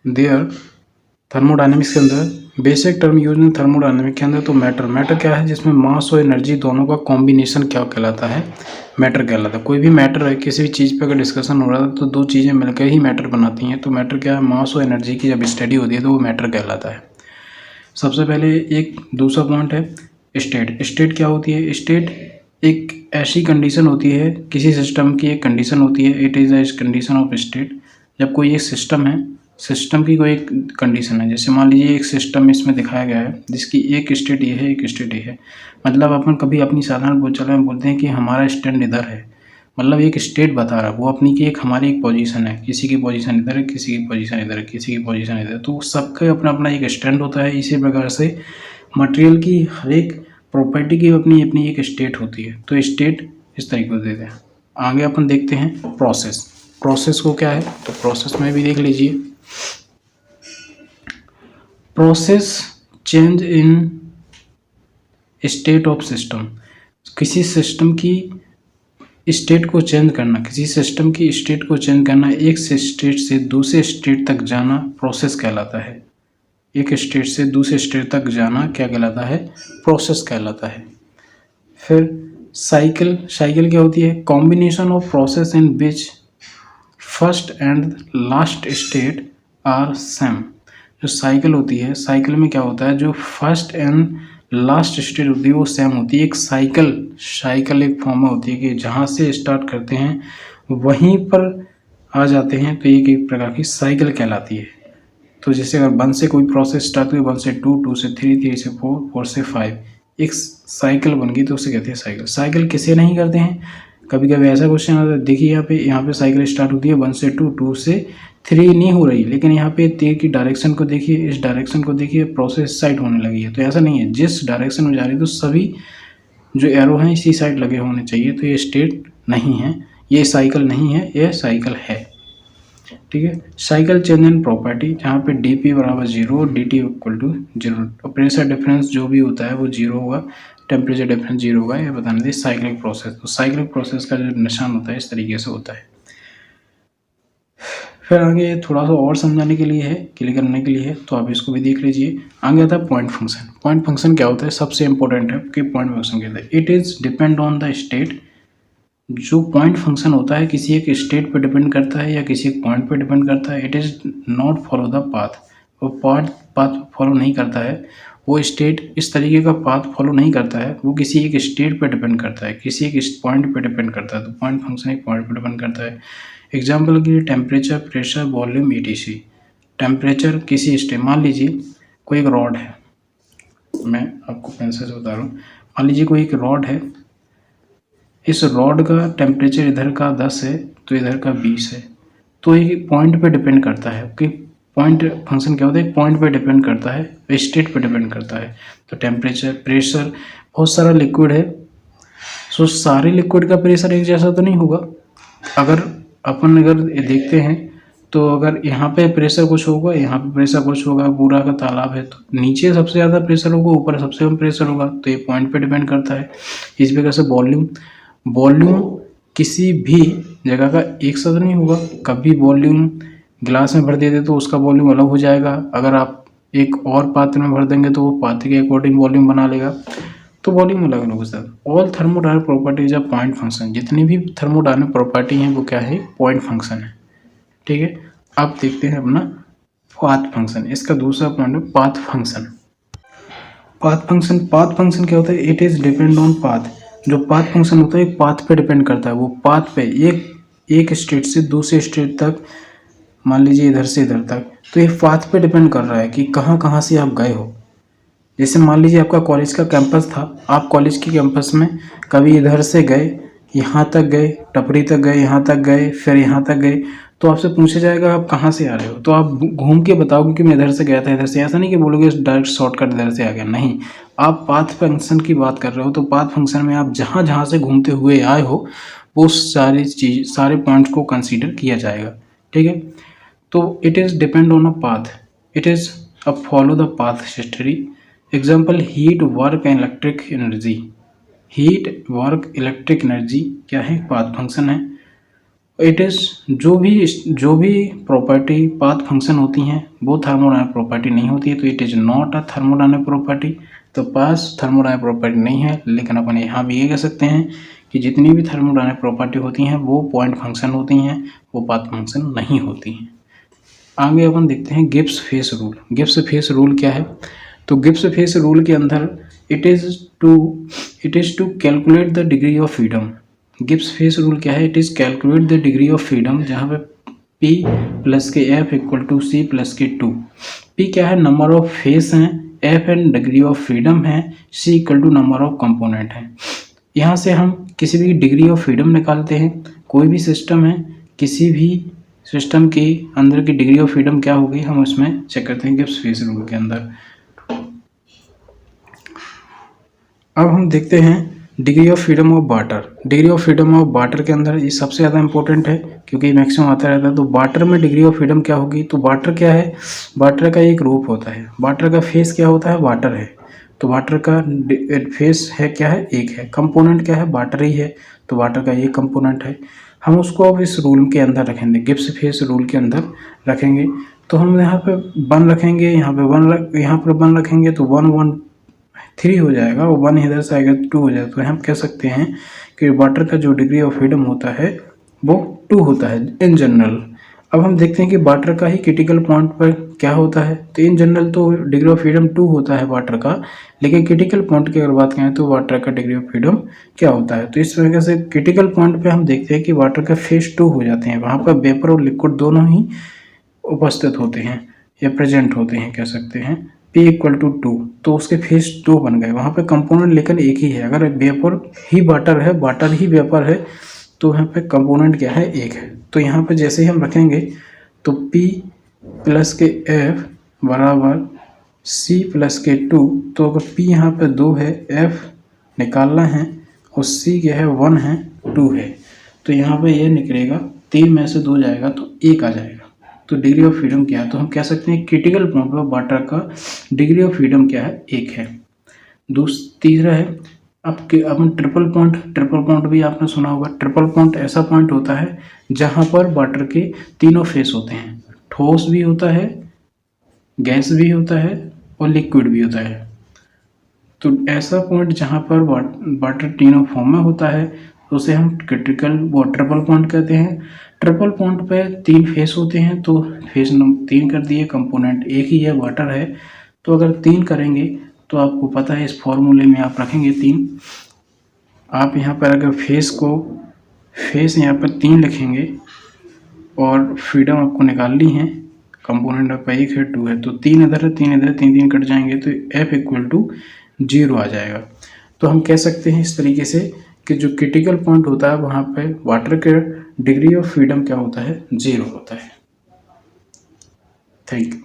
There thermodynamics के अंदर basic term use in thermodynamic के अंदर तो मैटर क्या है, जिसमें मास और एनर्जी दोनों का कॉम्बिनेशन क्या कहलाता है, मैटर कहलाता है। कोई भी मैटर है, किसी भी चीज़ पे अगर डिस्कशन हो रहा है तो दो चीज़ें मिलकर ही मैटर बनाती हैं। तो मैटर क्या है, मास और एनर्जी की जब स्टडी होती है तो वो मैटर कहलाता है। सबसे पहले एक दूसरा पॉइंट है स्टेट क्या होती है। स्टेट एक ऐसी कंडीशन होती है, किसी सिस्टम की एक कंडीशन होती है, it is a condition of state. जब कोई एक सिस्टम है, सिस्टम की कोई एक कंडीशन है, जैसे मान लीजिए एक सिस्टम इसमें दिखाया गया है जिसकी एक स्टेट ये है, एक स्टेट ये है। मतलब अपन कभी अपनी साधारण बोलचाल में बोलते हैं कि हमारा स्टैंड इधर है, मतलब एक स्टेट बता रहा है वो अपनी की एक हमारी एक पोजीशन है, किसी की पोजीशन इधर है, किसी की पोजीशन इधर है, किसी की पोजीशन इधर है। तो सबका अपना अपना एक स्टैंड होता है। इसी प्रकार से मटेरियल की हर एक प्रॉपर्टी की अपनी अपनी एक स्टेट होती है। तो स्टेट इस तरीके से देते हैं। आगे अपन देखते हैं प्रोसेस को क्या है, तो प्रोसेस में भी देख लीजिए। Process change in state of system, किसी सिस्टम की स्टेट को चेंज करना, किसी सिस्टम की स्टेट को चेंज करना, एक स्टेट से दूसरे स्टेट तक जाना प्रोसेस कहलाता है। एक स्टेट से दूसरे स्टेट तक जाना क्या कहलाता है, प्रोसेस कहलाता है। फिर साइकिल क्या होती है, combination of process in which first and last state are same. जो साइकिल होती है, साइकिल में क्या होता है, जो फर्स्ट एंड लास्ट स्टेट होती है वो सेम होती है। एक साइकिल एक फॉर्म में होती है कि जहाँ से स्टार्ट करते हैं वहीं पर आ जाते हैं, तो एक प्रकार की साइकिल कहलाती है। तो जैसे अगर 1 से कोई प्रोसेस स्टार्ट हुई, 1 से 2, 2 से 3, 3 से 4, 4 से 5, एक साइकिल बन गई, तो उसे कहते हैं साइकिल किसे नहीं करते हैं। कभी कभी ऐसा क्वेश्चन आता है, देखिए यहाँ पे साइकिल स्टार्ट होती है 1 से 2, 2 से 3 नहीं हो रही, लेकिन यहाँ पे तीर की डायरेक्शन को देखिए, इस डायरेक्शन को देखिए, प्रोसेस साइड होने लगी है। तो ऐसा नहीं है, जिस डायरेक्शन में जा रही है तो सभी जो एरो हैं इसी साइड लगे होने चाहिए। तो ये स्टेट नहीं है, ये साइकिल नहीं है, ये साइकिल है। ठीक है। साइकिल चेंज इन प्रॉपर्टी, जहाँ पे dp बराबर 0, dt इक्वल टू 0, और प्रेशर डिफरेंस जो भी होता है वो 0 होगा, टेम्परेचर डिफरेंस 0 होगा। ये बताना चाहिए साइक्लिक प्रोसेस। तो साइक्लिक प्रोसेस का जो निशान होता है इस तरीके से होता है। फिर आगे थोड़ा सा और समझाने के लिए है, क्लियर करने के लिए है, तो आप इसको भी देख लीजिए। आगे आता है पॉइंट फंक्शन। पॉइंट फंक्शन क्या होता है, सबसे इंपॉर्टेंट है कि पॉइंट फंक्शन कहते हैं it is depend on the state. जो पॉइंट फंक्शन होता है किसी एक स्टेट पे डिपेंड करता है या किसी एक पॉइंट पे डिपेंड करता है। It is not follow the path, वो पाथ फॉलो नहीं करता है, वो स्टेट इस तरीके का पाथ फॉलो नहीं करता है, वो किसी एक स्टेट पे डिपेंड करता है, किसी एक पॉइंट पे डिपेंड करता है। तो पॉइंट फंक्शन एक पॉइंट पे डिपेंड करता है। एग्जाम्पल के लिए temperature, pressure, volume, etc। Temperature किसी स्टेट, मान लीजिए कोई एक रॉड है, मैं आपको पेंसिल से बता रहा हूँ। मान लीजिए कोई एक रॉड है, इस रॉड का टेम्परेचर इधर का 10 है तो इधर का 20 है। तो ये पॉइंट पे डिपेंड करता है कि पॉइंट फंक्शन क्या होता है, पॉइंट पे डिपेंड करता है, स्टेट पे डिपेंड करता है। तो टेम्परेचर, प्रेशर, बहुत सारा लिक्विड है, सो सारे लिक्विड का प्रेशर एक जैसा तो नहीं होगा। अगर देखते हैं तो अगर यहाँ पे प्रेशर कुछ होगा, यहाँ पे प्रेशर कुछ होगा, पूरा का तालाब है तो नीचे सबसे ज़्यादा प्रेशर होगा, ऊपर सबसे कम प्रेशर होगा। तो ये पॉइंट पे डिपेंड करता है। इस प्रकार से वॉल्यूम किसी भी जगह का एक साथ नहीं होगा। कभी वॉल्यूम गिलास में भर देते तो उसका वॉल्यूम अलग हो जाएगा, अगर आप एक और पात्र में भर देंगे तो वो पात्र के अकॉर्डिंग वॉल्यूम बना लेगा, तो वॉल्यूम अलग अलग होता है। All thermodynamic properties of point function, जितनी भी थर्मोडायनामिक प्रॉपर्टी हैं वो क्या है, पॉइंट फंक्शन है। ठीक है। अब देखते हैं अपना पाथ फंक्शन। इसका दूसरा पॉइंट है पाथ फंक्शन। पाथ फंक्शन क्या होता है, it is depend on path. जो पाथ फंक्शन होता है एक पाथ पे डिपेंड करता है, वो पाथ पे एक स्टेट से दूसरे स्टेट तक, मान लीजिए इधर से इधर तक, तो ये पाथ पे डिपेंड कर रहा है कि कहाँ से आप गए हो। जैसे मान लीजिए आपका कॉलेज का कैंपस था, आप कॉलेज के कैंपस में कभी इधर से गए, यहाँ तक गए, टपरी तक गए, यहाँ तक गए, फिर यहाँ तक गए, तो आपसे पूछा जाएगा आप कहाँ से आ रहे हो, तो आप घूम के बताओगे कि मैं इधर से गया था, इधर से। ऐसा नहीं कि बोलोगे डायरेक्ट शॉर्टकट इधर से आ गया, नहीं। आप पाथ फंक्शन की बात कर रहे हो, तो पाथ फंक्शन में आप जहाँ से घूमते हुए आए हो वो सारे पॉइंट्स को कंसीडर किया जाएगा। ठीक है। तो it is depend on a path, it is a follow the path history. Example heat, work and electric energy. Heat, work, electric energy क्या है, पाथ फंक्शन है। इट इज़ जो भी प्रॉपर्टी पाथ फंक्शन होती हैं वो थर्मोडायनामिक प्रॉपर्टी नहीं होती है, तो it is not a thermodynamic property. तो पास थर्मोडायनामिक प्रॉपर्टी नहीं है, लेकिन अपन यहाँ भी ये कह सकते हैं कि जितनी भी थर्मोडायनामिक प्रॉपर्टी होती हैं वो पॉइंट फंक्शन होती हैं, वो पाथ फंक्शन नहीं होती हैं। आगे अपन देखते हैं Gibbs phase rule. Gibbs phase rule क्या है? तो गिब्स फेस रूल के अंदर it is to calculate the degree of freedom. Gibbs phase rule क्या है? It is calculate the degree of freedom, जहाँ पे P प्लस के F equal to C plus के 2। P क्या है? नंबर ऑफ फेस हैं, F and degree of freedom है, C equal to number of component है। यहाँ से हम किसी भी डिग्री ऑफ फ्रीडम निकालते हैं। कोई भी सिस्टम है, किसी भी सिस्टम के अंदर की डिग्री ऑफ फ्रीडम क्या होगी, हम उसमें चेक करते हैं गिब्स फेस रूल के अंदर। अब हम देखते हैं degree of freedom of water. Degree of freedom of water के अंदर ये सबसे ज़्यादा इंपॉर्टेंट है, क्योंकि मैक्सिमम आता रहता है। तो वाटर में डिग्री ऑफ फ्रीडम क्या होगी? तो वाटर क्या है? वाटर का एक रूप होता है। वाटर का फेस क्या होता है? वाटर है। तो वाटर का फेस है क्या है? एक है। कंपोनेंट क्या है? वाटर ही है, तो वाटर का एक कंपोनेंट है। हम उसको अब इस रूल के अंदर रखेंगे, गिब्स फेस रूल के अंदर रखेंगे। तो हम यहाँ पे 1 रखेंगे, यहाँ पे 1 रखेंगे, तो 1 1 3 हो जाएगा, और 1 इधर से आएगा 2 हो जाएगा। तो हम कह सकते हैं कि वाटर का जो डिग्री ऑफ फ्रीडम होता है वो 2 होता है इन जनरल। अब हम देखते हैं कि वाटर का ही क्रिटिकल पॉइंट पर क्या होता है। तो इन जनरल तो डिग्री ऑफ फ्रीडम 2 होता है वाटर का, लेकिन क्रिटिकल पॉइंट की अगर बात करें तो वाटर का डिग्री ऑफ फ्रीडम क्या होता है। तो इस तरीके से क्रिटिकल पॉइंट पे हम देखते हैं कि वाटर का फेस 2 हो जाते हैं। वहाँ पर वेपर और लिक्विड दोनों ही उपस्थित होते हैं या प्रेजेंट होते हैं, कह सकते हैं। P इक्वल टू 2, तो उसके फेस 2 बन गए। वहाँ पे कंपोनेंट लेकिन एक ही है। अगर वेपर ही वाटर है, वाटर ही वेपर है, तो यहाँ पे कंपोनेंट क्या है? एक है। तो यहाँ पे जैसे ही हम रखेंगे तो P प्लस के F बराबर C प्लस के 2। तो अगर P यहाँ पे 2 है, F निकालना है, और C क्या है? 1 है, 2 है। तो यहाँ पे ये निकलेगा, 3 में से 2 जाएगा तो 1 आ जाएगा। तो डिग्री ऑफ फ्रीडम क्या है? तो हम कह सकते हैं क्रिटिकल पॉइंट पर वाटर का डिग्री ऑफ फ्रीडम क्या है? 1 है। तीसरा है अब ट्रिपल पॉइंट भी आपने सुना होगा। ट्रिपल पॉइंट ऐसा पॉइंट होता है जहाँ पर वाटर के तीनों फेस होते हैं। ठोस भी होता है, गैस भी होता है, और लिक्विड भी होता है। तो ऐसा पॉइंट जहाँ पर वाटर तीनों फॉर्म में होता है, तो उसे हम क्रिटिकल वो ट्रिपल पॉइंट कहते हैं। ट्रिपल पॉइंट पे 3 फेस होते हैं, तो फेस नंबर 3 कर दिए, कंपोनेंट एक ही है, वाटर है। तो अगर 3 करेंगे तो आपको पता है इस फॉर्मूले में आप रखेंगे 3। आप यहाँ पर अगर फेस यहाँ पर 3 लिखेंगे और फ्रीडम आपको निकालनी है, कंपोनेंट आपका 1 है, 2 है, तो 3 इधर है, 3 इधर, 3 3 कट जाएंगे, तो F इक्वल टू 0 आ जाएगा। तो हम कह सकते हैं इस तरीके से कि जो क्रिटिकल पॉइंट होता है वहाँ पे वाटर के डिग्री ऑफ फ्रीडम क्या होता है? 0 होता है। Thank you.